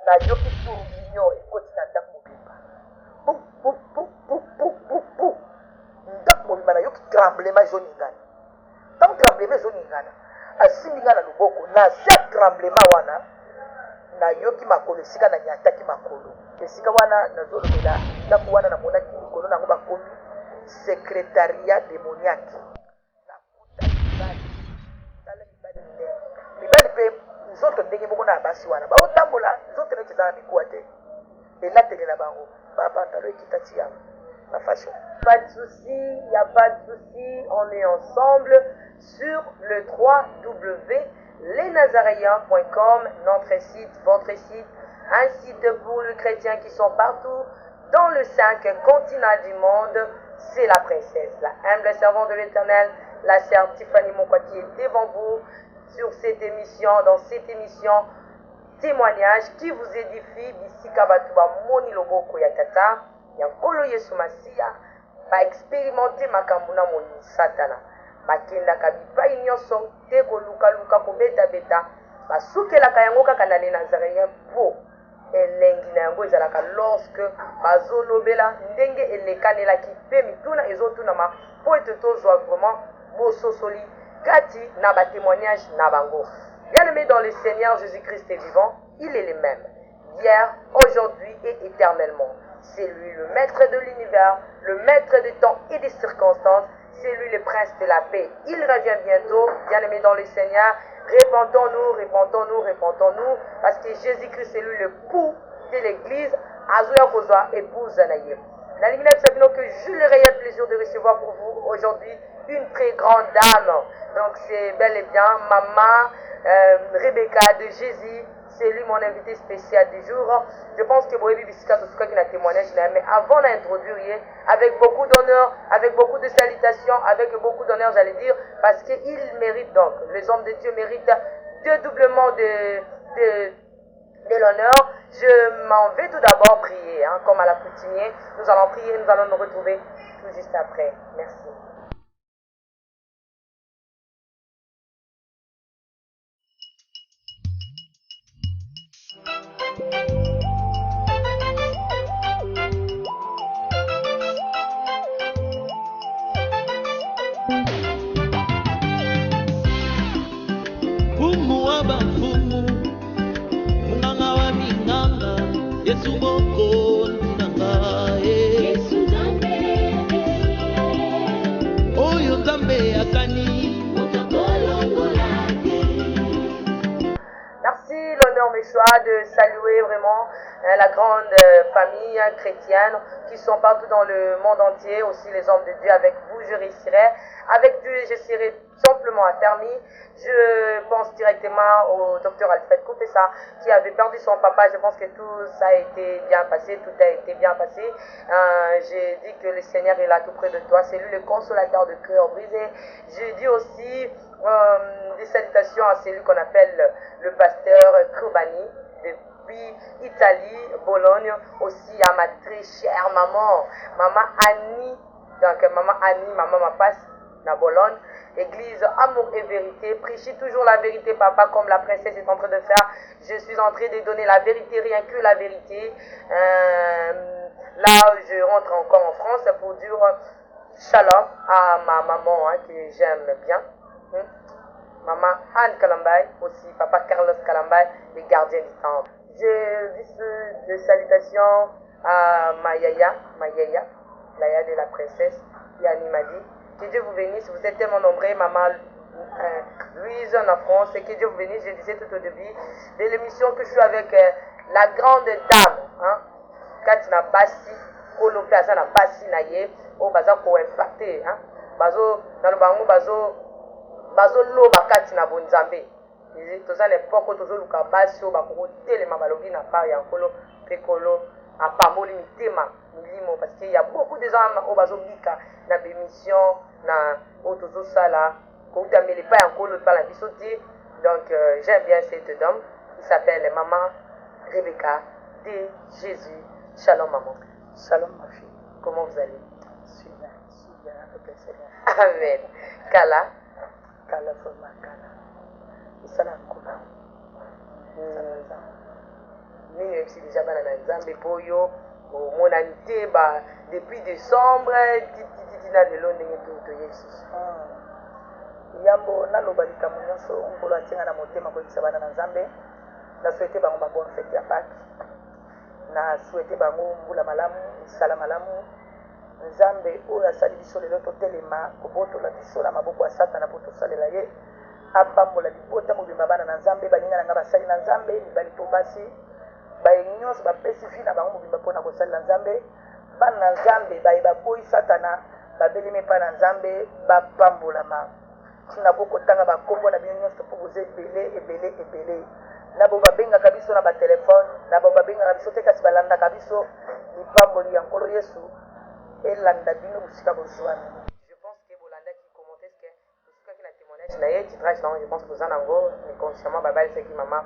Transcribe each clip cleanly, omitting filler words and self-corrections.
na yoki tourbillon ekoti na ndako mobimba ndako mobimba na yoki tremblema ezoningana ntango tremblema ezoningana asimbi nga na loboko na se tremblema wana na yoki makolo esika na nyataki makolo esika wana nazolobela ndako wana namonaki likolo nango bakomi Secrétariat Démoniaque nakuta mibali mpe nzoto ndenge moko na basi wana baotambola nzoto neti eza na mikuwa te elateli na bango bapantalo ekita ti yango na fashion. Pas de souci, il n'y a pas de souci, on est ensemble sur le www.lesnazaréens.com, notre site, votre site, un site pour les chrétiens qui sont partout dans le 5 continents du monde. C'est la princesse, la humble servante de l'Éternel, la sœur Tiffany Monkwa qui est devant vous sur cette émission, dans cette émission témoignage qui vous édifie bisika batu ba moni loboko ya tata ya nkolo Yesu Masiya ba expérimenter makambo na moni satana bakendaka bipai nyonso te kolukaluka kobeta-beta basukelaka yango kaka na les Nazaréens po elengi na yango ezalaka lorsque bazolobela ndenge elekanelaki mpe mituna ezotunama po ete tozwa vraiment bososoli kati na batémoignage na bango. Bien-aimé dans le Seigneur, Jésus-Christ est vivant, il est le même, hier, aujourd'hui et éternellement. C'est lui le maître de l'univers, le maître du temps et des circonstances, c'est lui le prince de la paix. Il revient bientôt, bien-aimé dans le Seigneur, répandons-nous, répandons-nous, répandons-nous, parce que Jésus-Christ est lui le pou de l'église, Azoya Kozwa, épouse Naïe. La Ligue Sabino que j'ai le réel plaisir de recevoir pour vous aujourd'hui une très grande dame. Donc c'est bel et bien Maman Rebecca de Jésus. C'est lui mon invité spécial du jour. Je pense que Boébi Bissika Tosuka qui n'a témoigné, mais avant d'introduire, avec beaucoup d'honneur, avec beaucoup de salutations, avec beaucoup d'honneur, j'allais dire, parce qu'il mérite donc, les hommes de Dieu méritent doublement de l'honneur. Je m'en vais tout d'abord prier, hein, comme à l'accoutumée. Nous allons prier, nous allons nous retrouver tout juste après. Merci. De saluer vraiment la grande famille chrétienne qui sont partout dans le monde entier, aussi les hommes de Dieu. Avec vous je réussirai, avec Dieu je serai simplement affermi. Je pense directement au docteur Alfred Koupessa qui avait perdu son papa. Je pense que tout ça a été bien passé, tout a été bien passé. J'ai dit que le Seigneur est là tout près de toi, c'est lui le consolateur de cœur brisé. J'ai dit aussi des salutations à celui qu'on appelle le pasteur Kobani depuis Italie, Bologne, aussi à ma très chère maman Annie, donc maman Annie, maman ma passe na Bologne, église amour et vérité, prêchez toujours la vérité papa comme la princesse est en train de faire, je suis en train de donner la vérité, rien que la vérité. Là je rentre encore en France pour dire shalom à ma maman hein, que j'aime bien. Maman Anne Kalambay, aussi papa Carlos Kalambay, les gardiens du temple. Je dis de salutations à ma yaya, la yaya de la princesse, Yanni m'a dit. Que Dieu vous bénisse, vous êtes tellement nombreux, maman Louise en France, et que Dieu vous bénisse. Je disais tout au début de l'émission que je suis avec la grande dame, hein, Katina Bassi, Koloplaza na Bassi Naye, au Baza ko impacté, hein, Bazo, dans le bango, Bazo loba Katina Bonzambe. Toza l'époque où tozo luka Bassi, Bakoro Telema Balobi na pa Yankolo, Pekolo, à Pamoli Mitema, Milimo, parce qu'il y a beaucoup de gens au Bazo Bika, na bémission, na Otozo Sala, Kouta Melepa Yankolo, par la Bissoti. Donc j'aime bien cette dame qui s'appelle Maman Rebecca de Jésus. Shalom maman. Shalom ma fille. Comment vous allez? Super, avec le Seigneur. Amen. Kala. Kala Foma Kala. Salam Kula. nini aussi déjà bana na nzambe po yo omonani te depuis décembre titina lelo ndenge toyesi yambo naloba likambo nyonso nkolo atinga na motema koyebisa bana na nzambe na souhaite bango babonne fete ya Pâques na souhaite bango mbula malamu misala malamu nzambe oyo asali biso lelo totelema kobotola biso na maboko ya satana po tosalela ye apambola libota mobimba bana na nzambe baninga na nga basali na nzambe mibali to basi baye nyonso bapesi vi na bango mobimba mpona kosalela nzambe bana na nzambe baye baboyi satana babelemi epai na nzambe bapambolama tina bokotanga bakombo na bino nyonso mpo boza ebele na bo babengaka biso na batelefone na bo babengaka biso te kasi balandaka biso lipamboli ya nkolo yesu elanda bino bosika bozwani. Je pense que bolandaki commenter ce que bosukaki na témoignage na ye titrage nango je pense koza nango inconsciemment babalisaki mama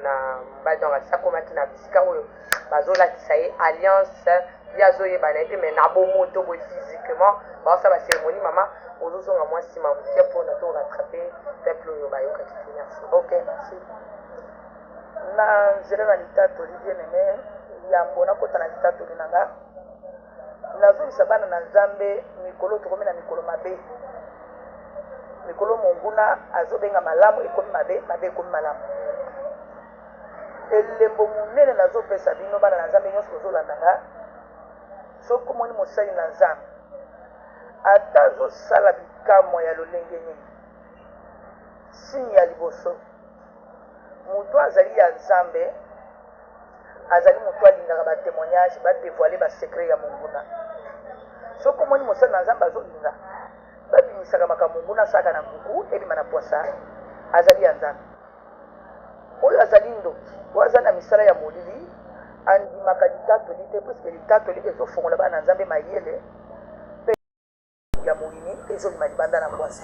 na mobali donc asi akomaki na bisika oyo bazolakisa ye alliance ye azoyebana ye te mais na bomoto boye physiquement baosala bacérémonie mama ozozonga mwa nsima moke mpona to rattrape peuple oyo bayokaki te. Merci. Ok, merci. Na nzela na litatoli bien aimé yambo nakota na litatoli na nga nazongisa bana na nzambe mikolo tokomi na mikolo mabe mikolo monguna azobenga malamu ekomi mabe ekomi malamu elembo monene nazopesa bino bana na nzambe nyonso kozolanda nga soki omoni mosali na nzambe ata azosala bikamwa ya lolenge nini signe ya liboso moto azali ya nzambe azali moto alingaka batémoignage badevoile basekret ya monguna soki omoni mosali na nzambe azolinga babimisaka makambo monguna asalaka na nkuku ebima na poisa azali ya nzambe oyo azali ndoki oyo azali na misala ya molili andimaka litatoli te puiske litatoli ezofongola bana na nzambe mayele mpe ya molini ezobima libanda na poisa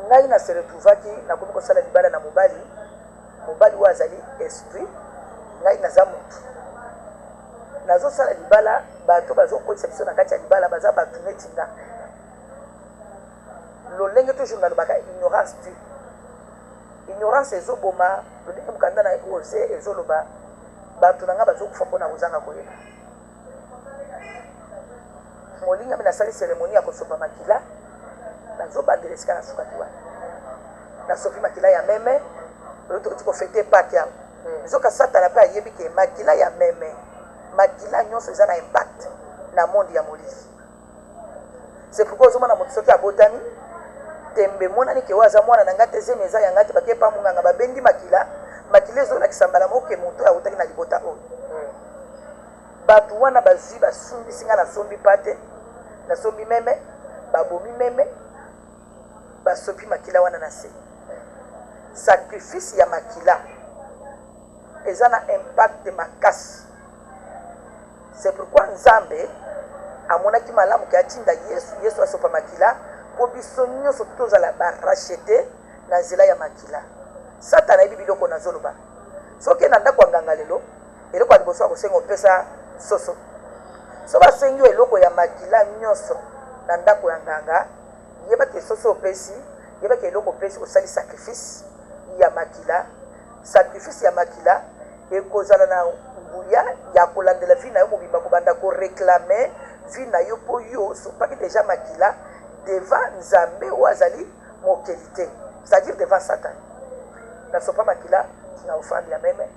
ngai na se retrouvaki nakomi kosala libala na mobali oyo azali esprit ngai naza mutu nazosala libala bato bazokotisa biso na kati ya libala baza bato neti nga lolenge toujours nalobaka ignorance tu ignorance ezoboma lolenge mokanda na ose ezoloba bato na nga bazokufa mpona kozanga koyeba molingami nasali cérémonie ya kosopa makila nazobandela esika nasukaki wana nasopi makila ya meme oyo tokoti kofete Pâques ya nzoka satana mpe ayebi ke makila ya meme makila nyonso eza na impact na monde ya molili. C'est pourquoi ozomona moto soki abotami tembe monani ke oyo aza mwana na nga te zemi eza yanga te bake pa monganga babendi makila ezolakisa mbala moko ke moto oyo awutaki na libota oyo bato wana bazwi basumbisi nga nasombi pa te nasombi meme babomi meme basopi makila wana na se sacrifice ya makila eza na impact makasi. C'est pourquoi nzambe amonaki malamu ke atinda yesu asopa makila po biso nyonso tozala barachete na nzela ya makila. Satana yebi biloko nazoloba soki na ndako ya nganga lelo eloko ya liboso akosenga opesa soso so basengi yo eloko ya makila nyonso na ndako ya nganga yebaki soso opesi yebaki eloko opesi osali sacrifice ya makila. Sacrifice ya makila ekozala na nguya ya kolandela vi na yo mobimba kobanda koreklame vi na yo mpo yo osopaki deja makila devant nzambe oyo azali mokeli te, c'est-à-dire devant Satan. Nasopa makila na ofandi ya meme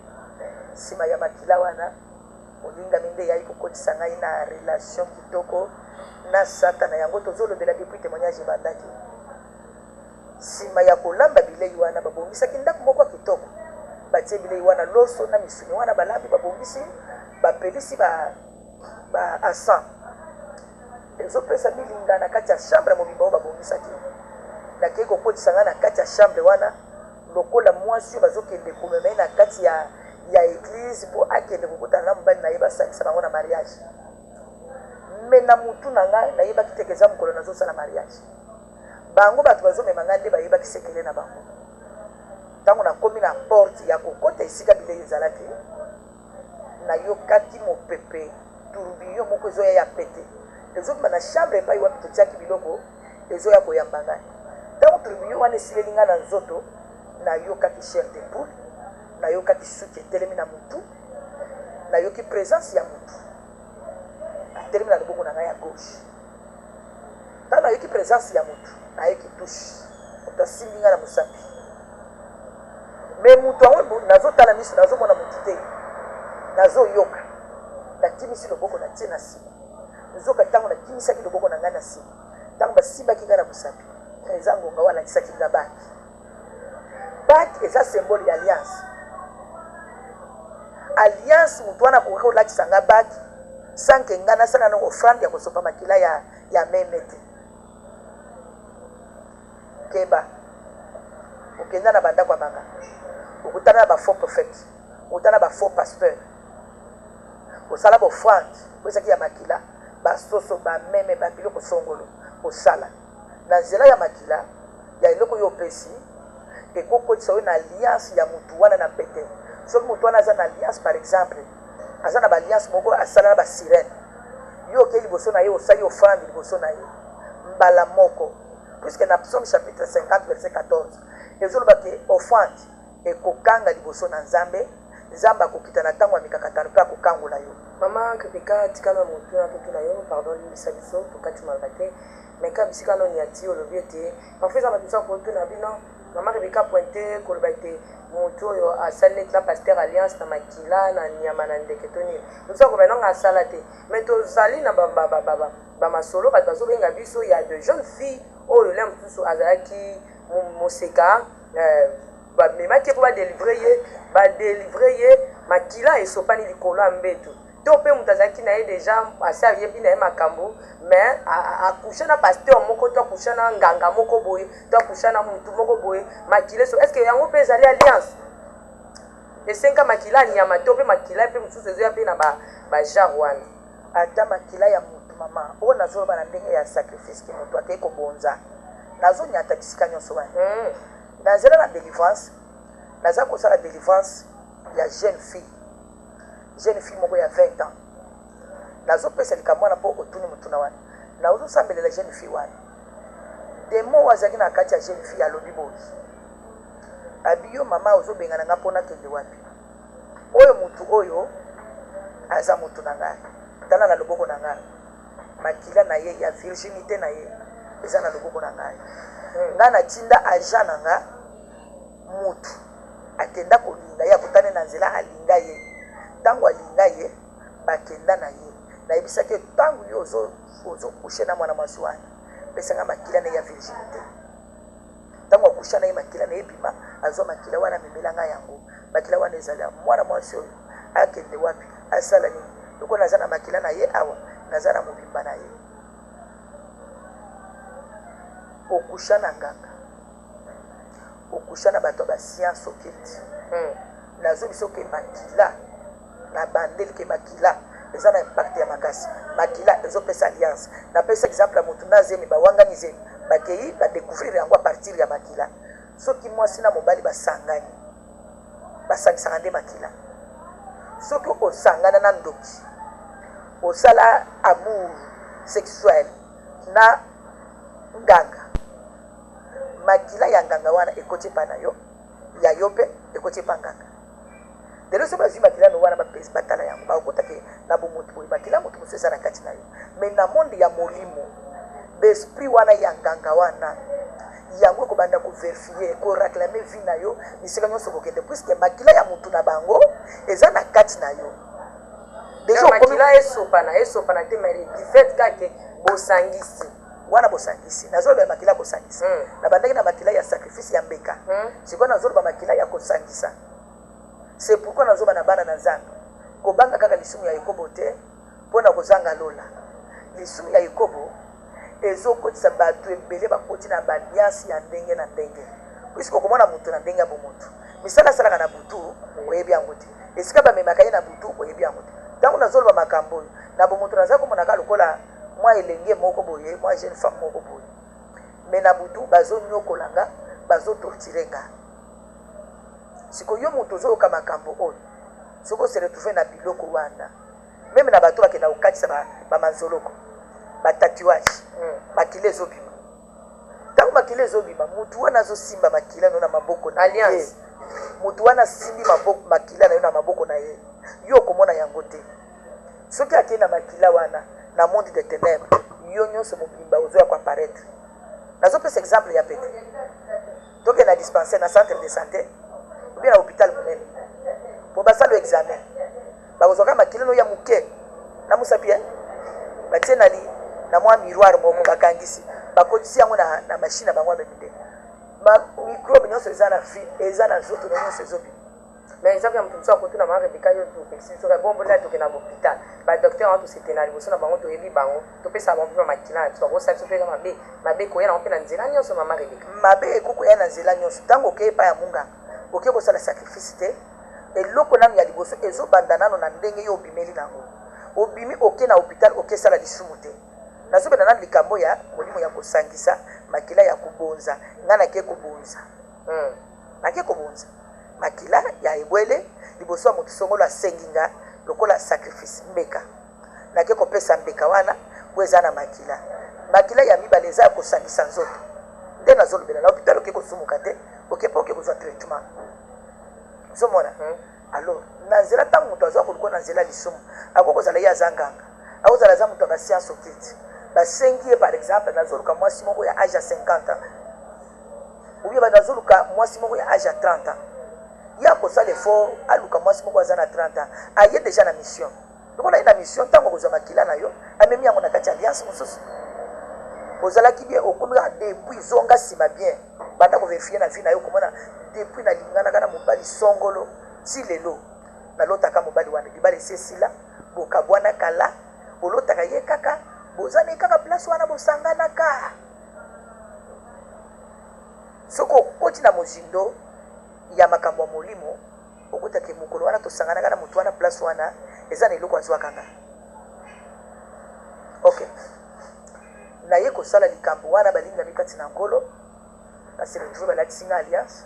nsima ya makila wana molingami nde yai kokotisa ngai na relation kitoko na Satana yango tozolobela depuis témoignage ebandaki. Nsima ya kolamba bilei wana babongisaki ndako moko ya kitoko batie bilei wana loso na misuni wana balambi babongisi bapelisi ba asan ezopesa milinga na kati ya chambre ya mobimba oyo babongisaki nakei kokotisa ngai na kati ya chambre wana lokola mwasi oyo bazokende komema ye na kati ya église mpo akende kokutana na mobali na ye basangisa bango na mariage. Me na mutu na ngai nayebaki teke eza mokolo nazosala mariage bango bato bazomema ngai nde bayebaki sekele na bango. Ntango nakomi na porte ya kokota esika bilei ezalaki nayokaki mopepe tourbillon moko ezoya ya pete ezokima na chambre epai wapi totiaki biloko ezoya koyamba ngai. Ntango tourbillon wana esileli ngai na nzoto nayokaki chair de poule nayokaki suki etelemi na mutu nayoki présence ya mutu atelemi na loboko na ngai ya gauche ntango nayoki présence ya mutu nayoki touche moto asimbi ngai na mosapi me mutu yango nazotala miso nazomona mutu te nazoyoka nakimisi loboko na tie na nsima nzoka ntango nakimisaki loboko na ngai na nsima ntango basimbaki ngai na mosapi eza ngonga wana alakisaki nga baki baki eza symbole ya alliance alliance mutu wana akoki kolakisa nga baki sanke nga nasala na offrande ya kosopa makila ya meme te keba okenda na bandako ya banga okutana na bafaux prophète okutana na bafaux pasteur osala bofrande oesaki ya makila basoso bameme babiloko songolo osala na nzela ya makila ya eloko oyo opesi ekokotisa oyo na alliance ya mutu wana na pete soki mutu wana aza na alliance par exemple aza na baalliance moko asala na basirene yo okei liboso na ye osali offrande liboso na ye mbala moko puisque na psaume chapitre 50 verset 14 ezoloba ke offrande ekokanga liboso na nzambe nzambe akokita na ntango ya mikakatano mpe akokangola yo mama kripika tikala motu na petu na yo pardon limbisa biso tokati malaka te mais ka bisika no ni ati olobi ete parfois eza bato kotu na bino mama kripika pointe koloba ete motu oyo asali neti na pasteur alliance na makila na nyama na ndeke to nini motu akoba nanga asala te mais tozali na bamasolo bato bazobenga biso ya de jeune fille oyo le mosusu azalaki moseka bamemaki mpo badelivre ye makila esopani likolo ya mbeto to mpe moto azalaki na ye deja asi ayebi na ye makambo mais akusha na pasteur moko to akusha na nganga moko boye to akusha na mutu moko boye makila eso est ce que yango mpe ezali alliance esenga makila nyama to mpe makila mpe mosusu ezoya mpe na bagenre wana ata makila ya mutu mama oyo nazoloba na ndenge ya sacrifice ke moto akei kobonza nazonyata bisika nyonso wana nazela na délivrance naza kosala délivrance ya jeune fille moko ya 20 ans nazopesa likambo wana mpo otuni motuna wana naozosambelela jeune fille wana demo oyo azalaki na kati ya jeune fille alobi boyi abi yo mama ozobengana nga mpo nakende wapi oyo mutu oyo aza mutu na ngai tala na loboko na ngai makila na ye ya virginité na ye eza na loboko na ngai ngai natinda agent na nga mutu akenda kolinga ye akutane na nzela alinga ye ntango alinga ye bakenda na ye nayebisaki ntango yo ozokushe na mwana mwasi wana pesanga makila na ye ya virginité ntango akusha na ye makila na ye bima azwa makila wana amemela ngai yango makila wana ezali mwana mwasi oyo akende wapi asala nini loko naza na makila na ye awa naza na mobimba na ye okusha na nganga okusha na bato ya bascience occulte nazo biso ke makila na bandeli ke makila eza na impact ya makasi makila ezopesa alliance napesa exemple ya motu na zemi bawangani zemi bakei badécouvrir yango a partir ya makila soki mwasi na mobali basangani basangisaka nde makila soki osangana na ndoki osala amour sexuel na nganga makila ya nganga wana ekoti pa na yo ya yo mpe ekoti pa nganga lelo so bazwi makila no wana bapesi batala yango bakotake na bomotu boye makila moto mosusu eza na kati na yo mais na monde ya molimo baesprit wana ya nganga wana yango ekobanda koverifie koreklame vi na yo bisika nyonso kokende puiske makila ya motu na bango eza na kati na yo makila esopana te mais du fait kake bosangisi wana bosangisi nazoloba ya makila kosangisa na bandaki na makila ya sacrifice ya mbeka sikoyo nazoloba makila ya kosangisa c'est pourquoi nazoba na bana na nzambe kobanga kaka lisumu ya yakobo te mpo na kozanga lola lisumu ya yakobo ezokotisa bato ebele bakoti na baliansi ya ndenge na ndenge puisque okomona motu na ndenge ya bomotu misala asalaka na butu oyebi yango te esika bamemaka ye na butu oyebi yango te ntango nazoloba makambo oyo na bomotu naza komonaka lokola mwa elenge moko boye mwa jeune femme moko boye me na butu bazonyokolanga bazotortire nga sikoyo yo moto ozoyoka makambo oyo soki ose retrouve na biloko wana meme na bato bakenda kokatisa bamanzoloko batatuage makila ezobima ntango makila ezobima motu wana azosimba makila no na maboko na ye mutu wana simbi maboko makila na yo na maboko na ye yo komona yango te soki akei na makila wana na monde de ténèbres yo nyonso mobimba ozoya koapparaître nazopesa exemple ya pete toke na dispensaire na centre de santé obi na hôpital monene po basala examen bakozwaka makila no ya moke na mosapi batie na mwa miroir moko bakangisi bakotisi yango na machine na bango amemi te microbe nyonso eza na nzoto na nyonso ezobi mais exemple ya moto mosusu akotuna mama rebeka yo topekisi soki bomboli toke na bohôpital badocteur wana tosete na liboso na bango toyebi bango topesa bango mpe makila na biso bakosala biso mpe mabe koya nango mpe na nzela nyonso mama rebeka mabe ekokoya na nzela nyonso ntango okei epai ya munganga oke kosala sacrifice te eloko nano ya liboso ezobanda nano na ndenge yo obimeli nango obimi oke na hôpital okesala lisumu te nazobenda nano likambo ya molimo ya kosangisa makila ya kobonza nga nake kobonza nake kobonza makila ya ebwele liboso ya moto songolo asengi nga lokola sacrifice mbeka nake kopesa mbeka wana bo eza na makila ya mibale eza ya kosangisa nzoto nde nazolobela na hôpital oke kosumuka te oke mpe oke kozwa traitement ozomona alors na nzela ntango moto azwa koloko na nzela lisumu ako kozala ye aza nganga akozala aza moto ya basiance okiti basengi ye par exemple nazoluka mwasi moko ya age ya 50 ans oubien nazoluka mwasi moko ya age ya 30 ans ye akosala effort aluka mwasi moko aza na 30 ans aye déjà na mission lokola ye na mission ntango akozwa makila na yo amemi yango na kati ya alliance mosusu ozalaki bien okomika depuis zonga nsima bien banda koverifie na vie na yo komona depuis nalinganaka na mobali songolo ti lelo nalotaka mobali wana libala esi esila bokabwana kala olotaka ye kaka bozana ye kaka place wana bosanganaka soki okoti na mozindo ya makambo ya molimo okutaki mokolo wana tosanganaka na moto wana place wana eza na eloko azwakanga ok naye kosala likambo wana balingami kati na nkolo kasi retrouve balatisi nga alliance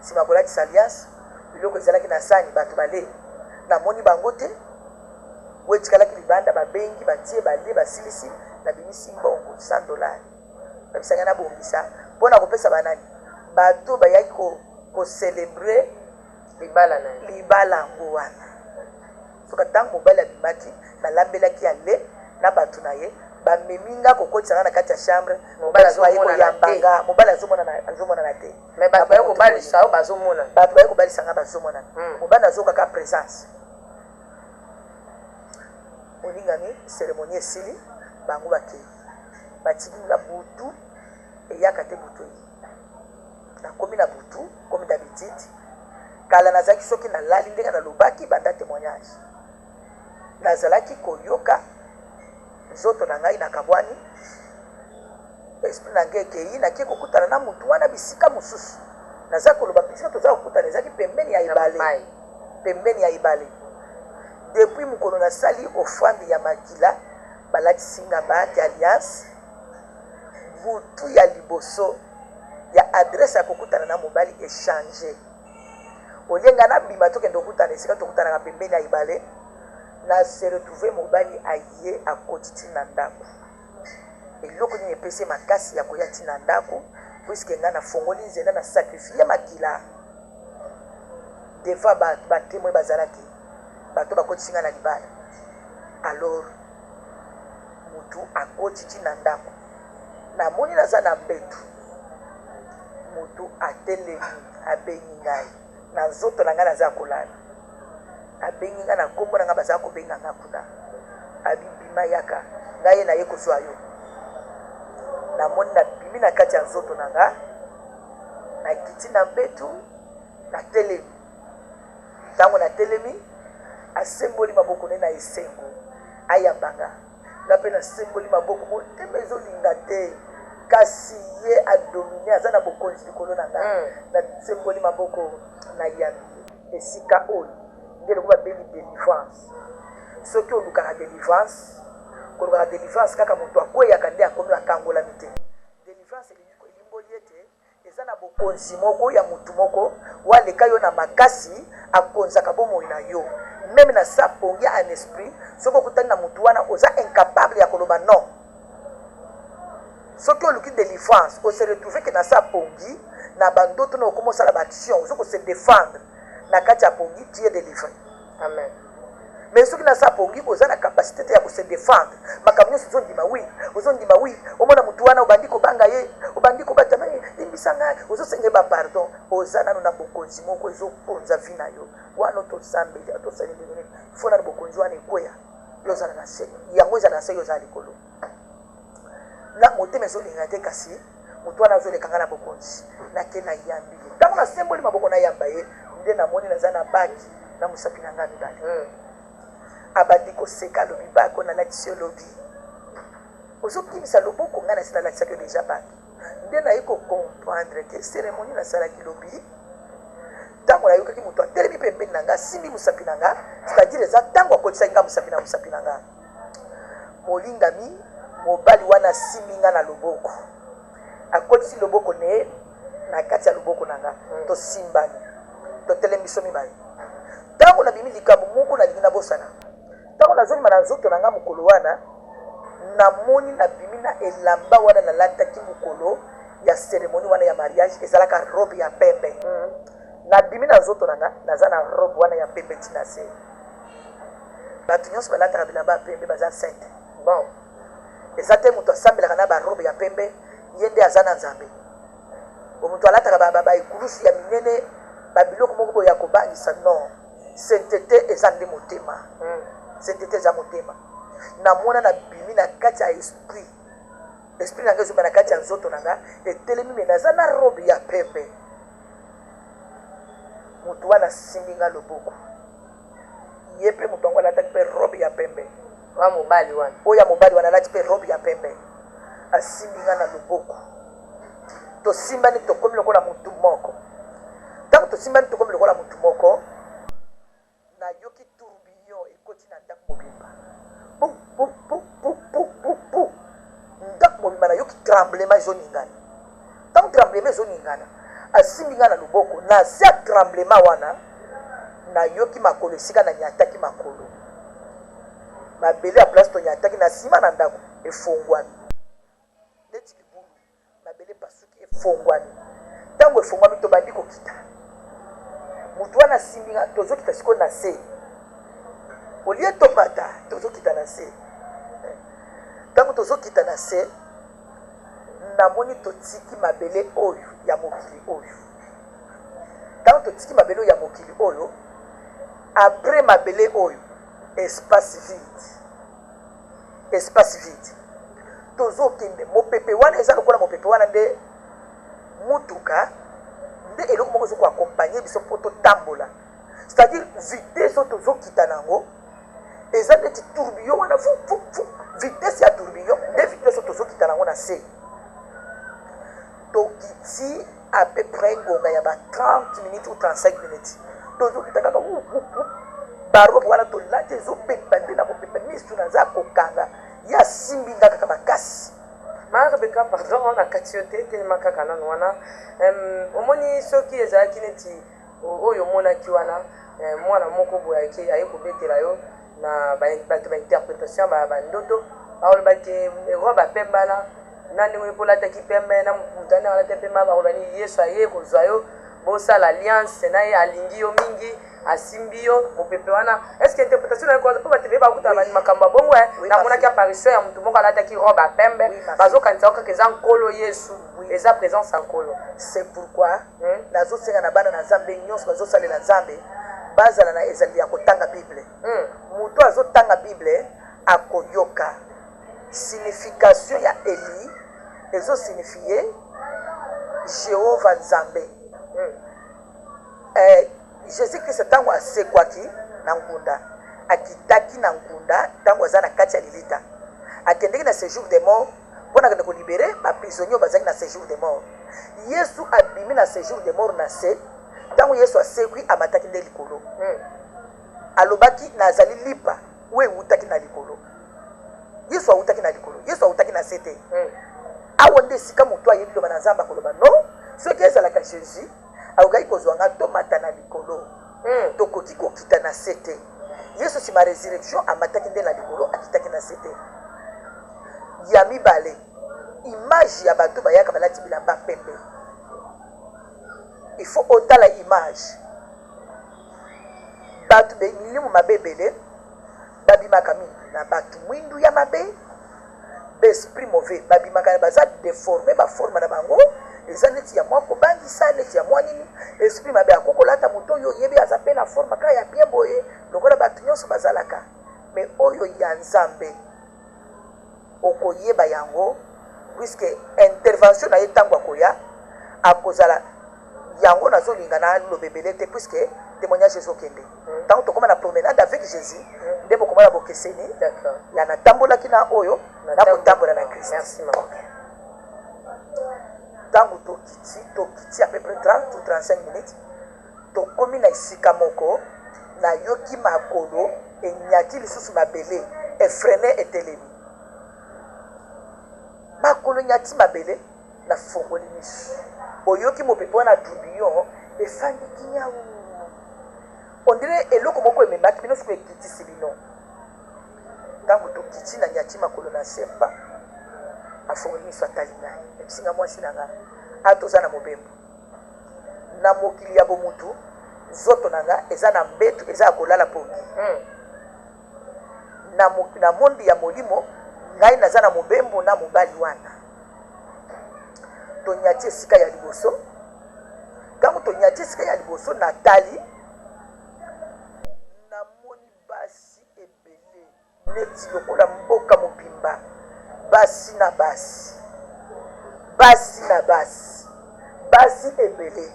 nsima kolatisa alliance biloko ezalaki na sani bato bale namoni bango te bo etikalaki libanda babengi batie bale basilisi na bimisi mbongo $100 babisanga na bongisa mpona kopesa banani bato bayaki kocelebre libala yango wana soka ntango mobali abimaki nalambelaki ya le na bato na ye bamemi nga kokotisanga na kati ya chambre mobali azoyambanga mobali azomonana te bato baye kobalisanga bazomonana mobali azokaka présence olingami cérémonie esili bango bakei batikinga butu eyaka te butu eyi nakomi na butu komi d'habitude kala nazalaki soki nalali ndenge nalobaki banda témoignage nazalaki koyoka nzoto na ngai nakabwani esprit na ngai ekei nake kokutana na mutu wana bisika mosusu naza koloba bisika toza kokutana ezalaki pembeni ya ebale depuis mokolo nasali offrande ya makila balatisinga baati alliance butu ya liboso ya adresse ya kokutana na mobali échange olienga na bima tokende okutana esika tokutanaka pembeni ya ebale na se retrouve mobali aye akoti ti na ndako eloko nini epesi makasi ya koya ti na ndako puiske nga nafongoli nzela na sakrifie makila devant batemoin bazalaki bato bakotisi nga na libala alors mutu akoti ti na ndako namoni naza na mbetu mutu atelemi abengi ngai na nzoto na ngai naza kolala abengi nga na nkombo na nga bazala kobenga nga kuna abibima yaka ngai ye naye kozwa yo namoni nabimi na kati ya nzoto na nga nakiti na mbetu natelemi ntango natelemi asemboli maboko ne na esengo ayambanga nga mpe nasemboli maboko motema ezolinga te kasi ye adomine aza na bokonzi likolo na nga nasemboli maboko na yambi esika oyo nde loko babengi délivrance soki olukaka délivrance kaka moto akweyaka nde akomi akangolami te délivrance elimboli ete eza na bokonzi moko ya motu moko waleka yo na makasi akonzaka bomoi na yo meme na sa pongi en esprit soki okutani na motu wana oza incapable ya koloba non Ce qui est de délivrance, on se retrouve que dans sa pongi, na bandoto na commence à l'action, on se défendre. Na katia pongi, tu es délivré. Amen. Mais ceux qui na sa pongi, on a la capacité de se défendre. Ma camion se zone di maui, au moins mutuana, au bandiko bangaye, au bandiko batame, imbisanga, aux autres senge ba pardon, aux ana na bokonzi moko ezo ponza vina yo. Wa no to sambe, to sali ni. Fona na bokonzi wana ekoya. Yo za na se. Yango za na se yo za likolo. Na motema ezolinga te kasi moto wana azolekanga na bokonzi nake na yambi ntango na semboli maboko na yamba ye nde namoni naza na baki na mosapi na nga mibale abandi koseka alobi bako nalatisi yo lobi ozokimisa loboko ngai nasi nalatisaki yo deja baki nde naye kocomprendre ke cérémonie nasalaki lobi ntango nayokaki moto atelemi pembeni na nga asimbi mosapi na nga c'est-à-dire eza ntango akotisaki nga mosapi na nga molingami mobali wana siminga na loboko akotisi loboko ne na kati ya loboko nanga to simbani to telemiso mibale ntango nabimi likambo moko nalingi nabosana ntango nazolima na nzoto nanga mokolo wana namoni nabimi na elamba wana nalataki mokolo ya cérémonie wana ya mariage ezalaka robe ya pembe nabimi na nzoto nanga naza na robe wana ya pembe ntina se bato nyonso balataka bilamba ya pembe baza sainte bon eza te moto asambelaka na barobe ya pembe ye nde aza na nzambe moto alataka baekulusu ya minene babiloko moko boyo ya kobangisa non sainteté eza nde motema sainteté eza motema namona na bimi na kati ya esprit nanga ezomba na kati ya nzoto nanga etelemi me naza na robe ya pembe moto wana asimbi nga loboko ye mpe moto yango alataki mpe robe ya pembe wa mobali wana oya mobali wana alati mpe robe ya pembe asimbi nga na loboko tosimbani tokomi lokola mutu moko ntango tosimbani tokomi lokola mutu moko nayoki tourbillon ekoti na ndako mobimba ndako mobimba nayoki tremblement ezoningana ntango tremblement ezoningana asimbi nga na loboko na se ya tremblement wana nayoki makolo esika na nyataki makolo mabele ya place tonyataki na nsima na ndako efongwami neti libulu mabele pasuki efongwami ntango efongwami tobandi kokita motu wana asimbi nga tozokita sikoyo na se olie tomata tozokita na se ntango tozokita na se namoni totiki mabele oyo ya mokili oyo ntango totiki mabele oyo ya mokili oyo après mabele oyo espace vide tozokende mopepe wana eza lokola mopepe wana nde mutuka nde eloko moko ezokoakompagne biso mpo totambola c'est-à-dire vitesse oyo tozokita nango eza neti tourbillon wana vitesse ya tourbillon nde vitesse oyo tozokita nango na se tokiti à peu près ngonga ya ba 30 minutes ou 35 minutes tozokita kaka barobe wana tolati ezopepa nde na kopepa misu naza kokanga ya simbi nga kaka makasi marebeka pardon na kati yo te telema kaka nano wana omoni soki ezalaki neti oyo omonaki wana mwana moko boye aye kobetela yo na bato bainterprétation bandoto aolobaki robe apembana na ndenge mpo olataki pembe na moto ane alata pembe bakolobani yesu aye kozwa yo bosala alliance na ye alingi yo mingi asimbi yo mopepe wana est ce que interprétation na ko po batebe bakuta bani makambo bongo namonaki apparition ya motu moko alataki robe ya pembe bazokanisa kaka eza nkolo yesu eza présence ya nkolo c'est pourquoi nazosenga na bana na nzambe nyonso bazosalela nzambe bazala na ezali ya kotanga bible moto azotanga bible akoyoka signification ya eli ezosignifie jehova nzambe jésus christ ntango asekwaki na ngunda akitaki na ngunda ntango aza na kati ya lilita akendeki na séjour de mort mpo na kende kolibere baprisonnier oyo bazalaki na séjour de mort yesu abimi na séjour de mort na se ntango yesu asekwi amataki nde likolo alobaki nazali lipa oyo ewutaki na likolo yesu awutaki na likolo yesu awutaki na se te awa nde esika moto ayebi loba na nzambe akoloba non soki ezalaka jésus akokaki kozwanga tomata na likolo tokoki kokita na se te yesu nsima résurrection amataki nde na likolo akitaki na se te ya mibale image ya bato bayaka balati bilamba pembe. Il faut otala image. Bato be milimu mabebele babimaka mingi na bato mwindu ya mabe esprit mauvais babimaka baza déformé ba forme na bango eza neti ya mwa kobangisa neti ya mwa nini esprit mabe akokolata moto oyo yebi aza pe na forme kaka ya bien boye lokola bato nyonso bazalaka mais oyo ya nzambe okoyeba yango puisque intervention na ye ntango akoya akozala yango nazolinga na lobebele te puisque témoignage ezokende ntango tokóma na promenade avec Jésus nde bokomona bokeseni ya natambolaki na oyo nakotambola na Christ. Merci maman. Ntango tokiti à peu près 30 ou 35 minutes tokomi na esika moko nayoki makolo enyati lisusu mabele efrene etelemi makolo nyati mabele na fongoli misu oyoki mopepe wana tourbillon efandiki nyau on dirait eloko moko ememaki bino soki ekitisi bino ntango tokiti na nyati makolo na sempa afongoli miso atali ngai ebisinga mwasi na ngai atoza na mobembo na mokili ya bomutu nzoto na ngai eza na mbetu eza ya kolala pongi na mondi ya molimo ngai naza na mobembo na mobali wana tonyati esika ya liboso ntango tonyati esika ya liboso natali namoni basi ebele neti lokola mboka mobimba basi na basi basi ebele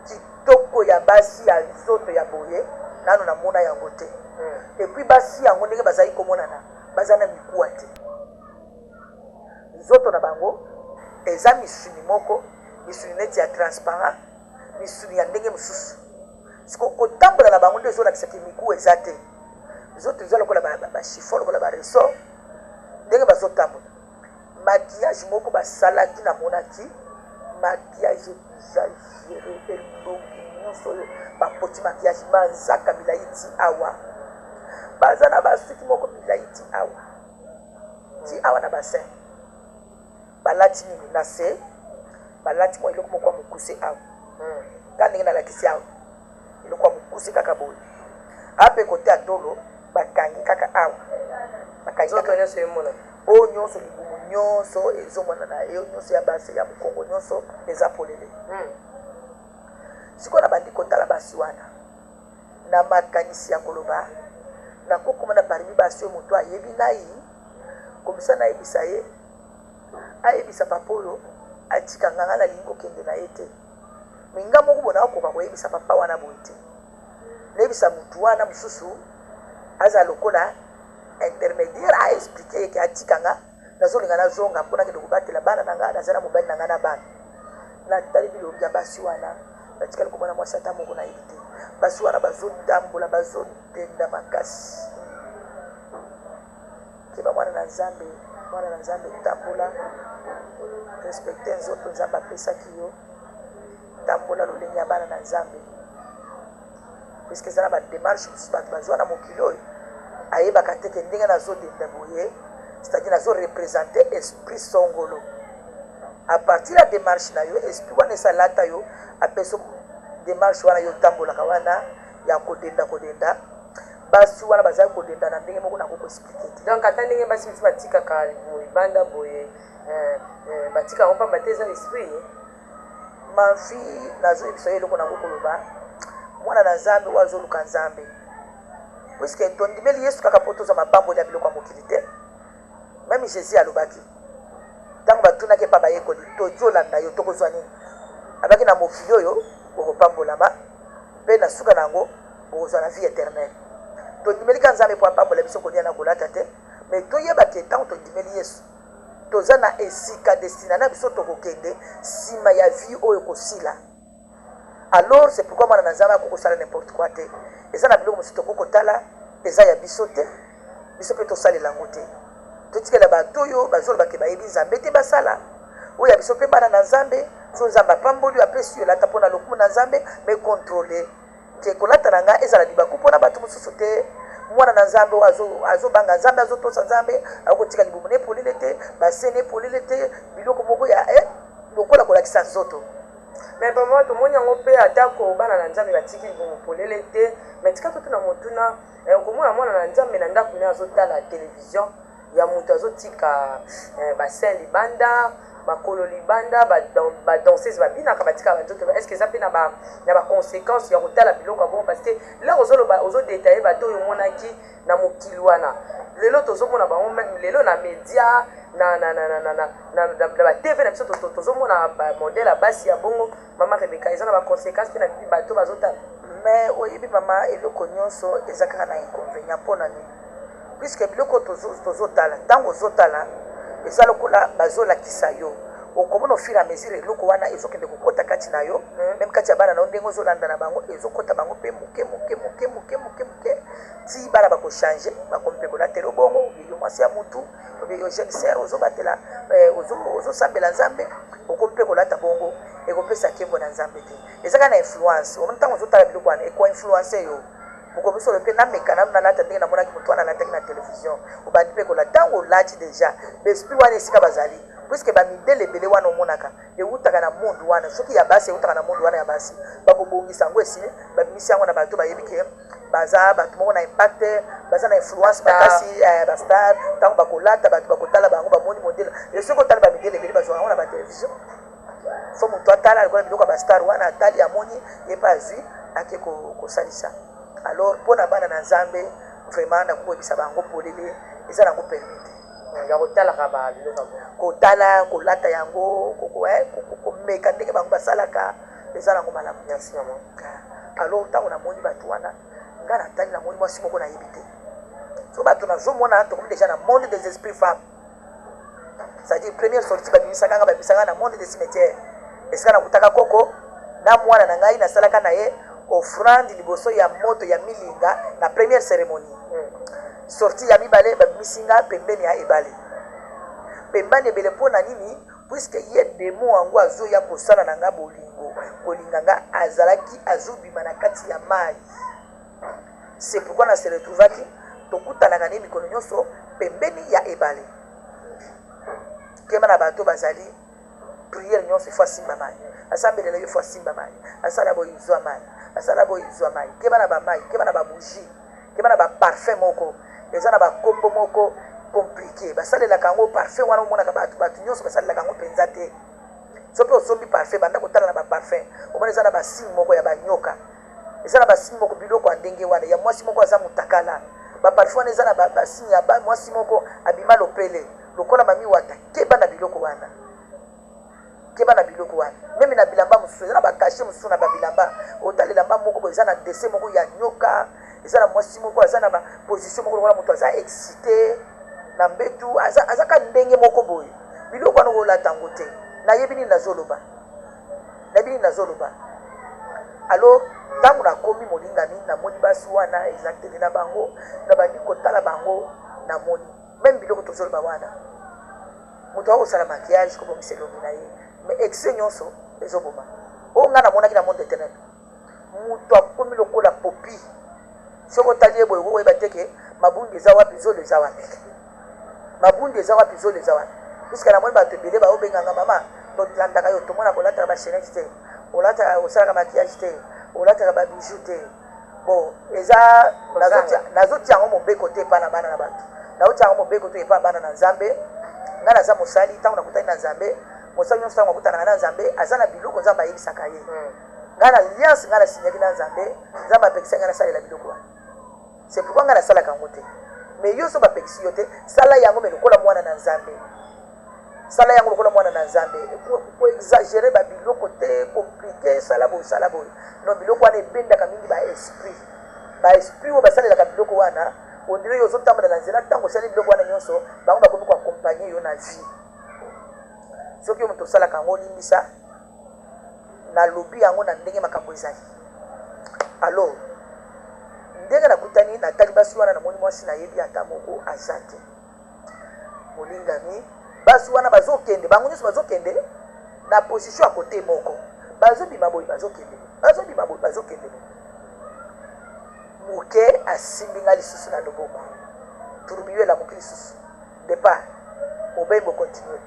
kitoko ya basi ya nzoto ya boye nano namona yango te epuis basi yango ndenge bazali komonana baza na mikuwa te nzoto na bango eza misuni moko misuni neti ya transparent misuni ya ndenge mosusu siko kotambola na bango nde ezolakisaki mikuwa eza te nzoto eza lokola bashifon lokola baresort ndenge bazotambola maquillage moko basalaki namonaki maquillage exagéré elongi nyonso oyo bapoti maquillage manzaka milai ti awa baza na basuki moko milai ti awa na basin balati nini na se balati mwa eloko moko ya mokuse awa ka ndenge nalakisi awa eloko ya mokuse kaka boye ape kote ya tolo bakangi kaka awa bakangi kaka nyonso emona oyo nyonso libumu nyonso ezomonana eyo nyonso ya base ya mokongo nyonso eza polele sikoyo na bandi kotala basi wana na makanisi ya koloba nakokoma na parmi basi oyo moto ayebi nai komisa nayebisa ye ayebisa papa oyo atika nganga nalingi kokende na ye te me nga moko bona akoka koyebisa papa wana boye te nayebisa motu wana mosusu aza lokola intermédiaire a expliqué ke atika nga nazolinga nazonga mpona kende kobatela bana na nga naza na mobali na nga na bana natali bilongi ya basi wana batikali komona mwasi ata moko nayebi te basi wana bazotambola bazodenda makasi keba mwana na nzambe tambola respecte nzoto nzambe apesaki yo tambola lolenge ya bana na nzambe puiske eza na bademarshe mosusu bato bazwa na mokili oyo ayebaka teke ndenge nazodenda boye c'est-à-dire nazorepresente esprit songolo a partir ya démarche na yo esprit wana esalata yo apeso démarche wana yo tambolaka wana ya kodenda basi wana bazali kodenda na ndenge moko nakoko expliquer te donc ata ndenge basi biso batikaka libanda boye batika yango pamba te eza esprit mafi nazoyebisa yo eloko nakokoloba mwana na nzambe oyo azoluka nzambe puiske tondimeli yesu kaka mpo toza mapamboli ya biloko ya mokili te meme jésus alobaki ntango batunaki epa bayekoli tozolanda yo tokozwa nini abaki na mokili oyo okopambolama mpe na suka na yango okozwa na vie éternelle tondimeli ka nzambe mpo apambola biso kolia na kolata te me toyebaki ntango tondimeli yesu toza na esika destina na biso tokokende nsima ya vie oyo kosila alors c'est pourquoi mwana na nzambe akokosala n'importe quoi te eza na biloko mosusu tokokotala eza ya biso te biso mpe tosalela yango te totikela bato oyo bazolobake bayebi nzambe te basala oyo ya biso mpe bana na nzambe so nzambe apamboli oyo apesi yo elata mpona lokumu na nzambe me kontrole ke kolata na nga ezala libaku mpona bato mosusu te mwana na nzambe azobanga nzambe azotosa nzambe akotika libumu ne polele te basene polele te biloko moko ya lokola kolakisa nzoto. Mais papa tomoni yango mpe atako bana na nzambe batiki libumu polele te mais tika totuna motuna okomona mwana na nzambe na ndako ne azotala télévision ya moto azotika basin libanda bakolo libanda badanseuse babinaka batika banzoto est ce que eza mpe na baconséquence ya kotala biloko ya bongo parce que là ozodetaye bato oyo omonaki na mokili wana lelo tozomona bango lelo na média na batv na biso tozomona bamodele ya basi ya bongo mama rebeka eza na baconséquence mpe na bibi bato bazotala. mais oyebi mama eloko nyonso eza kaka na inconvénient mpona nini puisque biloko tozotala ntango ozotala eza lokola bazolakisa yo okomona ofir à mesure eloko wana ezokende kokota kati na yo meme kati ya bana na yo ndenge ozolanda na bango ezokota bango mpe moke ti bana bakochange bakompe kolatela obongo oyo mwasi ya mutu oyo jeune sere ozobatela ozosambela nzambe okompe kolata bongo ekopesa nkembo na nzambe te ezaka na influence omona ntango ozotala biloko wana ekoinfluence yo mokomisolo mpe nameka nanu nalata ndenge namonaki motu wana alataki na télévision obandi mpe kola ntango olati déjà baesprit wana esika bazali puisque bamidele ebele wana omonaka eutaka na monde wana soki ya basi eutaka na monde wana ya basi bakobongisa yango esili babimisi yango na bato bayebi ke baza bato moko na impact baza na influence makasi bastar ntango bakolata bato bakotala bango bamoni modele soki otala bamidele ebele bazwaka yango na batelevizio fo moto atala alikola biloko ya bastar wana atali amoni ye mpe azwi ake kosalisa. Alors mpona bana na nzambe vraiment nakokoyebisa bango polele eza nango permite ya kotalaka babiloko kotala kolata yango komeka ndenge bango basalaka eza nango malamu. merci maman. Alors ntango namoni bato wana ngai natali namoni mwasi moko nayebi te so bato nazomona tokomi déjà na monde des esprits femmes c'est-à-dire première sortie babimisaka na monde des cimetières esika nakutaka koko na mwana na ngai nasalaka na ye offrande liboso ya moto ya milinga na première cérémonie sorti ya mibale babimisinga pembeni ya ebale pembani ebele mpona nini puisque ye demo yango azoya kosala na nga bolingo kolinga nga azalaki azobima na kati ya mai. C'est pourquoi na se retrouvaki tokutanaka ne mikolo nyonso pembeni ya ebale kema na bato bazali prière nyonso ifo asimba mai asambelela yo ifo asimba mai asala boyo izwa mai asala boyo izwa mai keba na bamai keba na babougie keba na baparfum moko eza na bakombo moko compliqué basalelaka yango parfum wana omonaka bato nyonso basalelaka yango mpenza te so mpe osombi parfum banda kotala na baparfum omona eza na basigne moko ya banyoka eza na basigne moko biloko ya ndenge wana ya mwasi moko aza motakala baparfum wana eza na basigne ya mwasi moko abima lopele lokola mamiwata keba na biloko wana meme na bilamba mosusu eza na bakashe mosusu na babilamba otala elamba moko boye eza na dese moko ya nyoka eza na mwasi moko aza na baposition moko lokola moto aza excité na mbetu azaka ndenge moko boye biloko wana olata yango te nayebi nini nazoloba alors ntango nakomi molingami namoni basi wana exacteli na bango nabandi kotala bango namoni meme biloko tozoloba wana moto akosala maquillage kobongisa elongi na ye mais excès nyonso ezoboma oyo ngai namonaki na monde éternel moto akomi lokola popi soki otali ye boye okoyeba te ke mabundi eza wapi zolo eza wapi puisque namoni bato ebele baobenganga mama tolandaka yo tomona kolataka bachenete te osalaka maquillage te olataka babijou te bon eza nazotia yango mobeko te epa na bana na bato naotia yango mobeko te epa bana na nzambe ngai naza mosali ntango nakutani na nzambe mosali nyonso ntango akutanaka na nzambe aza na biloko nzambe ayebisaka ye ngai na alliance ngai nasinyaki na nzambe nzambe apekisa ngai nasalela biloko wana c'est pourquoi ngai nasalaka yango te mais yo so bapekisi yo te sala yango me lokola mwana na nzambe koexagere babiloko te komplike sala boye non biloko wana ebendaka mingi baesprit oyo basalelaka biloko wana ondire yo ozotambola na nzela ntango osali biloko wana nyonso bango bakomi koakompagne yo na vie soki yo moto osalaka yango olimbisa nalobi yango na ndenge makambo ezali. Alors ndenge nakutani natali basi wana namoni mwasi nayebi ata moko aza te molingami basi wana bazokende bango nyonso bazokende na position ya kote moko bazobima boye bazokende moke asimbinga lisusu na loboko tourbillon la mokili lisusu départ mobembo continue,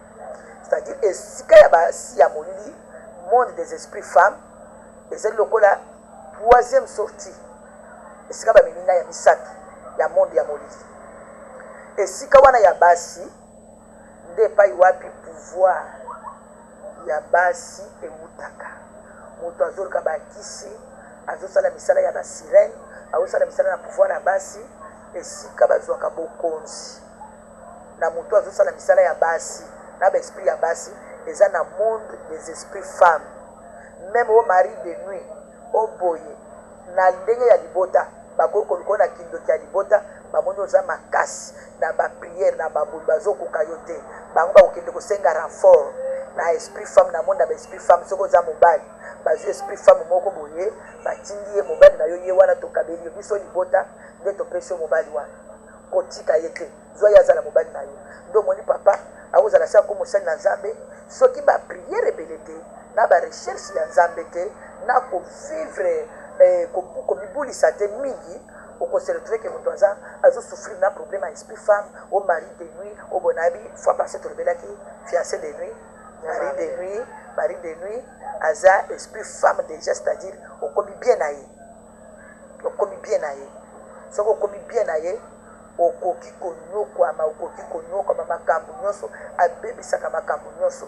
c'est-à-dire esika ya basi ya molili monde des esprits femmes ezali lokola troisième sortie esika bamemina ya misato ya monde ya molili. Esika wana ya basi nde epai wapi pouvoir ya basi emutaka, moto azoluka bakisi azosala misala ya basirene azosala misala na pouvoir ya basi esika bazwaka bokonzi na moto azosala misala ya basi na baesprit ya basi eza na monde des esprits femmes. Même au mari de nuit au boye na ndenge ya libota bakoki koluka na kindoki ya libota bamoni oza makasi na bapriere na baboyi bazokoka yo te, bango bakokende kosenga renfort na esprit femme na monde ya baesprit femme. Soki oza mobali bazwi esprit femme moko boye batindi ye mobali na yo ye wana tokabeli yo biso libota nde topesi yo mobali wana kotika ye te, zwa ye azala mobali na yo. Ndo omoni papa akozala sa ko mosali na nzambe soki bapriere ebele te na barecherche ya nzambe te na kovivre komibulisa te mingi okoseretrouve ke moto azosouffrir na problème ya esprit femme au mari de nuit au bonabi fois passé tolobelaki fiancé de nuit mari de nuit aza esprit femme déjà, c'est-à-dire okomi bien na ye soki okomi bien na ye okoki konyokwama makambo nyonso abebisaka makambo nyonso.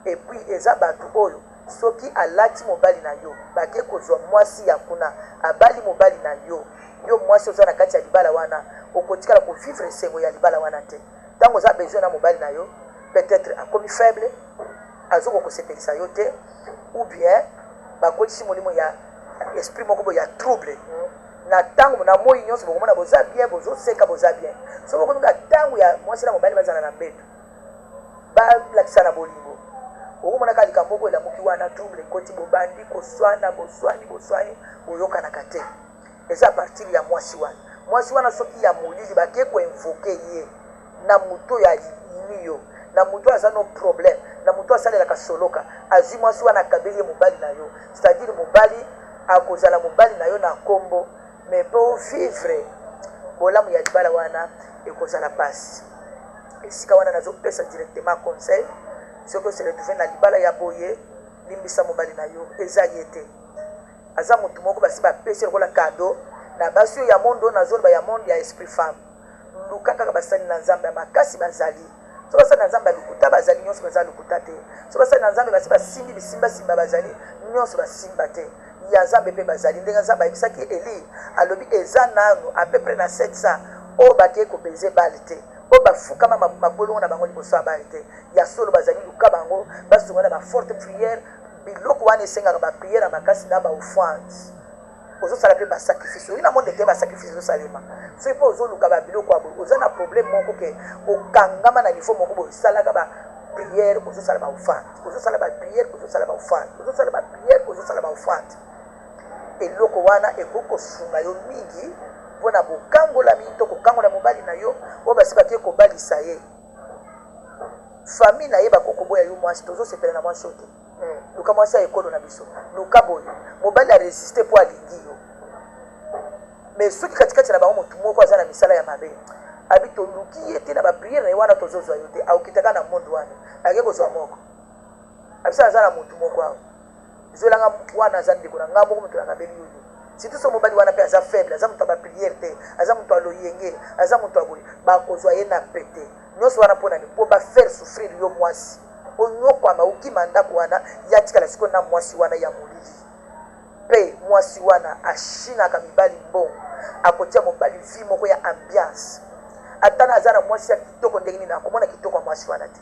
Et puis eza bato oyo soki alati mobali na yo bake kozwa mwasi ya kuna abali mobali na yo mwasi oza na kati ya libala wana okotikala kovivre esengo ya libala wana te. Ntango oza besoin na mobali na yo peut-être akomi faible azoko kosepelisa yo te, ou bien bakolisi molimo ya esprit moko boye ya trouble na ntango na moi nyonso bokomona boza bien bozoseka boza bien. So bokominga ntango ya mwasi na mobali bazala na mbeto balakisa na bolingo okomonaka likambo moko elamuki wana trouble ekoti bobandi koswana boswani boyokanaka te. Eza partir ya mwasi wana soki ya molili bake koinvoke ye na moto ya yini yo na moto aza no problème na moto asalelaka soloka azwi mwasi wana akabeli ye mobali na yo, c'est-à-dire mobali akozala mobali na yo na kombo mais po vivre bolamu ya libala wana ekozala pasi. Esika wana nazopesa directement conseil soki oseretrouve na libala ya boye limbisa mobali na yo eza ye te, aza motu moko basi bapesi lokola kado na basi oyo ya monde oyo nazoloba ya monde ya esprit femme luka kaka basali na nzambe ya makasi bazali. So basali na nzambe ya lukuta bazali nyonso baza lukuta te, so basali na nzambe basi basimbi bisimbasimba bazali nyonso basimba te, ya nzambe mpe bazali. Ndenge nzambe ayebisaki Eli alobi eza nanu apepre na 700 oyo bakei kobeze bale te, oyo bafukama mabolongo na bango liboso ya bale te, ya solo bazali luka bango basunga na baforte priere biloko wana esengaka bapriere na makasi na baoffrande ozosala mpe basacrifice oyo na monde te basacrifice ezosalema. Soki mpe ozoluka babiloko abo oza na problème moko ke okangama na niveau moko boye osalaka bapriere ozosala baoffrande ozosala bapriere ozosala baoffrande ozosala bapriere ozosala baoffrande, eloko wana ekoki kosunga yo mingi mpona bokangola mingi to kokangola mobali na yo oyo basi bakei kobalisa ye famille na ye bakoki koboya yo mwasi tozosepela na mwasi oyo te. Luka mwasi ya ekolo na biso luka boye mobali aresiste mpo alingi yo, mais soki katikati na bango motu moko aza na misala ya mabe abi toluki ye te na bapriere na ye wana tozozwa yo te, aokitaka na monde wana ake kozwa moko abisa aza na motu moko awa zwelanga wana aza ndeko na ngai moko moto nakabeli yo surtout so mobali wana mpe aza faible aza moto ya bapriere te aza moto aloyenge aza moto ya boye bakozwa ye na pete nyonso wana mpo nani mpo bafaire souffrir yo mwasi onyokwama okima ndako wana ya tikala sikoyo na mwasi wana ya molili mpe mwasi wana ashinaka mibali mbongo akotia mobali vi moko ya ambiance ata na aza na mwasi ya kitoko ndenge nini akomona kitoko ya mwasi wana te,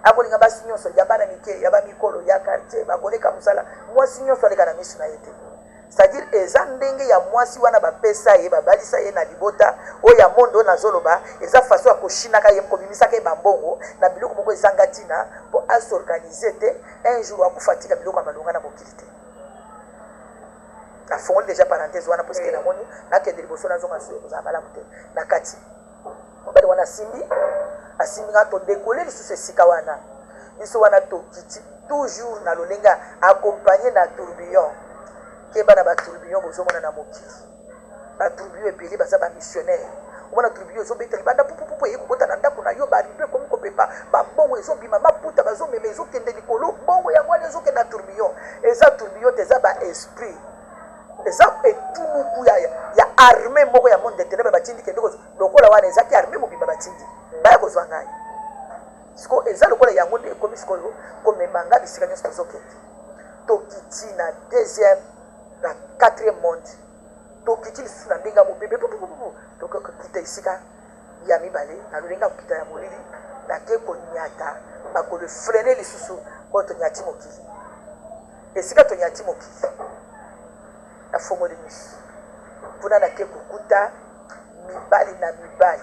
akolinga basi nyonso ya bana mike ya bamikolo ya quartier bakoleka mosala mwasi nyonso aleka na miso na ye te. C'est-à-dire eza ndenge ya mwasi wana bapesa ye babalisa ye na libota oyo ya monde oyo nazoloba eza faso ya koshinaka ye kobimisaka ye bambongo na biloko moko ezanga ntina mpo asorganize te un jour akufatika biloko ya malonga na mokili te. Nafongoli déjà parenthèse wana poske namoni nakende liboso nazonga soyo kozala malamu te na kati mobali wana asimbi nga tondekole lisusu esika wana biso wana tokiti toujours na lolenga accompagné na tourbillon keba na batourbillon bozomona na mokili ba tribu ebele baza ba missionnaire omona tribu ezobetela banda pupupupu eye kobota na ndako na yo baribe komi kopepa bambongo ezobima maputa bazomema ezokende likolo bongo yango wana ezokende na tourbillon eza tourbillon te eza baesprit eza etumuku ya arme moko ya monde ténèbre batindi kende lokola wana ezaki arme mobimba batindi baya kozwa ngai siko eza lokola yango nde ekomi sikoyo komema nga bisika nyonso tozokende tokiti na deuxième na quatrième monde tokiti lisusu na ndenge ya mobembe tokokita esika ya mibale na lolenga kokita ya molili nake konyata bakolo frene lisusu mpo tonyati mokili esika tonyati mokili na fongoli miso mpona nake kokuta mibali na mibali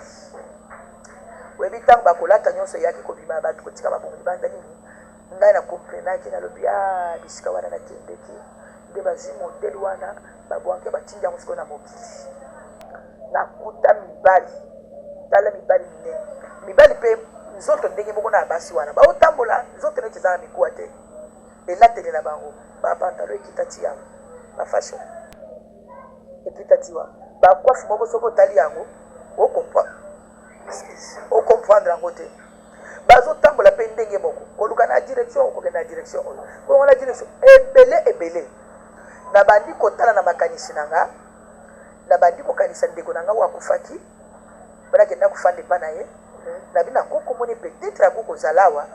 oyebi ntango bakolata nyonso eyaki kobima bato kotika babongo libanda nini ngai na komprenaki nalobi bisika wana nakendeki nde bazwi modele wana babwanke batindi yango sikoyo na mokili nakuta mibali tala mibali minene mibali mpe nzoto ndenge moko na basi wana baotambola nzoto neti eza na mikuwa te elateli na bango bapantalo ekita ti yango bafashion ekita ti wa bakwafu moko soki otali yango okomprendre yango te bazotambola mpe ndenge moko koluka na direction okokende na direction oyo bongo na direction ebele na bandi kotala na makanisi na nga na bandi kokanisa ndeko na nga wakufaki mpona kenda kofanda epa na ye na bino akokomoni peut-être akokozala awa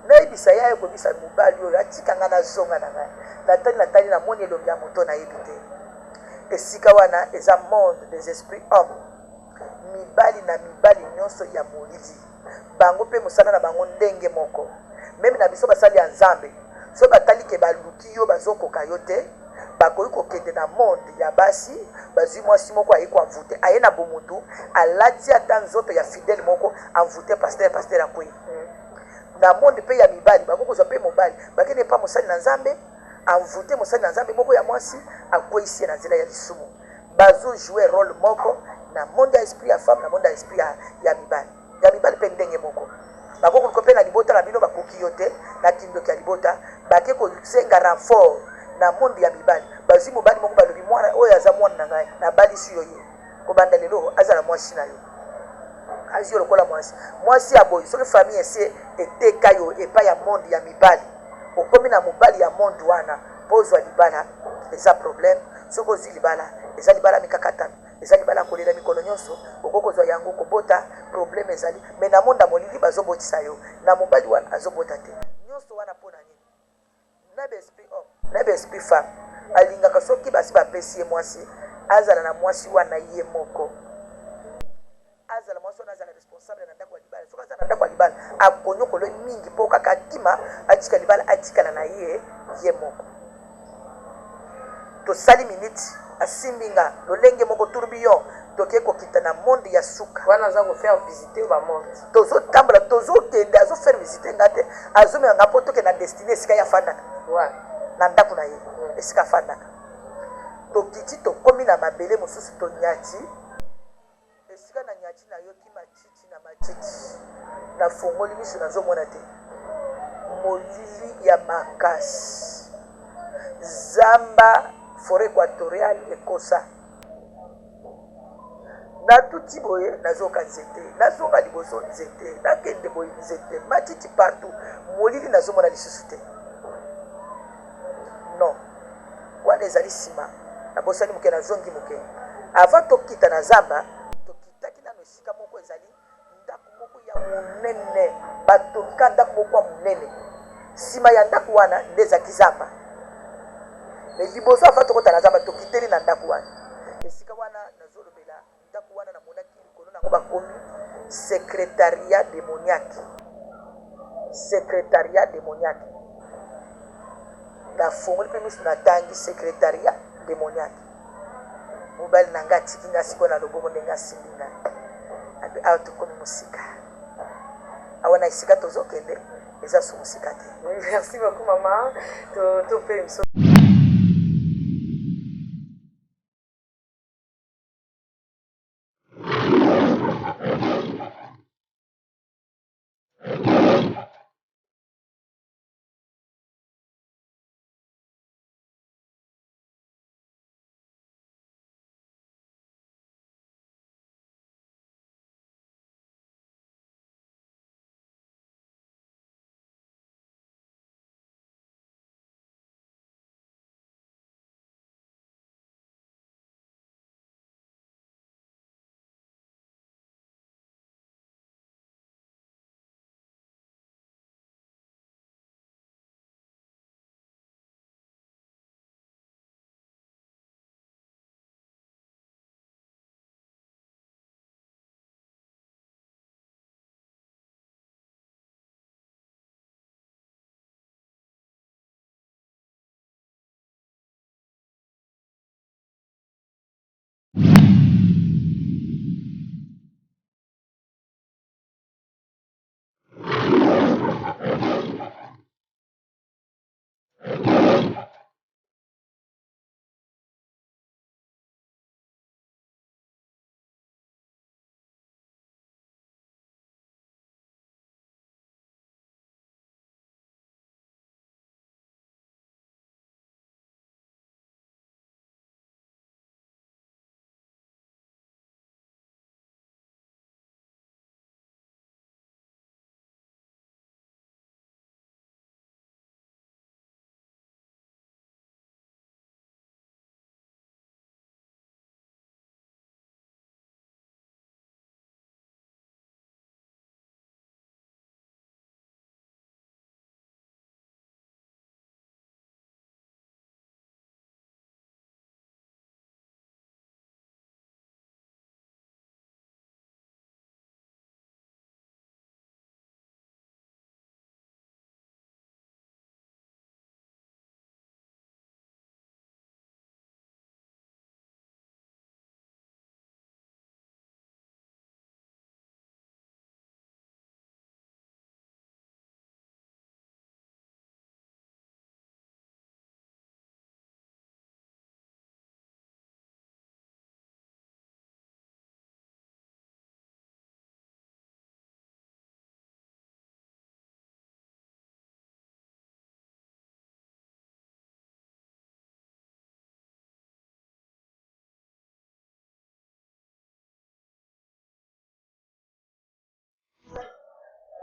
nayebisa ye ayekobisa mobali oyo atikanga nazonga na ngai natali namoni elongi ya moto nayebi te esika wana eza monde des esprits hommes mibali na mibali nyonso ya molili bango mpe mosala na bango ndenge moko meme na biso basali ya nzambe so batali ke baluki yo bazokoka yo te bakoki kokende na monde ya basi bazwi mwasi moko aye koanvute aye na bomutu alati ata nzoto ya fidele moko anvute paster akwei na monde mpe ya mibali bakoki kozwa mpe mobali bakende epa mosali na nzambe anvute mosali na nzambe moko ya mwasi akweisi ye na nzela ya lisumu bazojoue role moko na monde ya esprit ya femme na monde ya esprit ya mibali mpe ndenge moko bakoki koliko mpe na libota na bino bakoki yo te na kindoki ya libota bake kosenga renfort na monde ya mibali bazwi mobali moko balobi mwana oyo aza mwana na ngai nabalisi yo ye kobanda lelo azala mwasi na yo azwi yo lokola mwasi ya boyi soki famille esi eteka yo epai ya monde ya mibali okomi na mobali ya monde wana mpo ozwa libala eza problème soki ozwi libala eza libala mikakatano eza libala ya kolela mikolo nyonso okoki kozwa yango kobota problème ezali me na monde ya molili bazobotisa yo na mobali wana azobota te nyonso wana mpo na nini na baesprit femme alingaka soki basi bapesi ye mwasi azala na mwasi wana ye moko azala mwasi wana azala responsable na ndako ya libala soki aza na ndako ya libala akonyokolo mingi mpo kaka akima atika libala atikala na ye moko tosali minute asimbi nga lolenge moko tourbillon toke kokita na monde ya suka wana aza kofaire visite ba monde tozotambola tozokende azofaire visite nga te azomeka nga mpo toke na destine esika ye afandaka na ndako na ye esika afandaka tokiti tokomi na mabele mosusu tonyati esika na nyati nayoki matiti na matiti nafongoli miso nazomona te molili ya makasi zamba forêt équatoriale ekosa natuti boye nazoka nzete nazonga liboso nzete nakende boye nzete matiti partout molili nazomona lisusu te non wana ezali nsima nabosani moke nazongi moke avant tokita na zamba tokitaki nano esika moko ezali ndako moko ya monene batonga ndako moko ya monene nsima ya ndako wana nde ezalaki zamba me liboso afa tokotala zamba tokiteli na ndako wana esika wana nazolobela ndako wana namonaki likolo nango bakomi secrétariat démoniaque nafongoli mpe miso natangi secrétariat démoniaque mobali na ngai atiki ngai sikoyo na loboko ndenge asimbi ngai abi awa tokomi mosika awa na esika tozokende eza so mosika te. Merci beaucoup maman to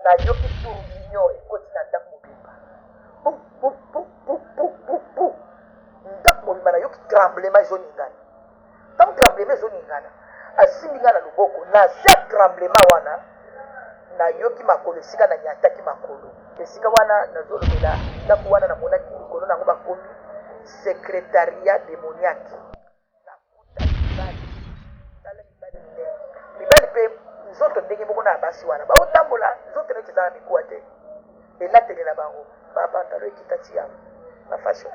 nayoki tourbillon ekoti na ndako mobimba ndako mobimba nayoki tremblement ezoningana ntango tremblement ezoningana asimbi nga na loboko na se tremblement wana nayoki makolo esika na nyataki makolo esika wana nazolobela ndako wana namonaki likolo nango bakomi Secrétariat Démoniaque nakuta mibali mpe nzoto ndenge moko na basi wana baotambola nzoto neti eza na mikuwa te elateli na bango bapantalo ekitati ya bafashion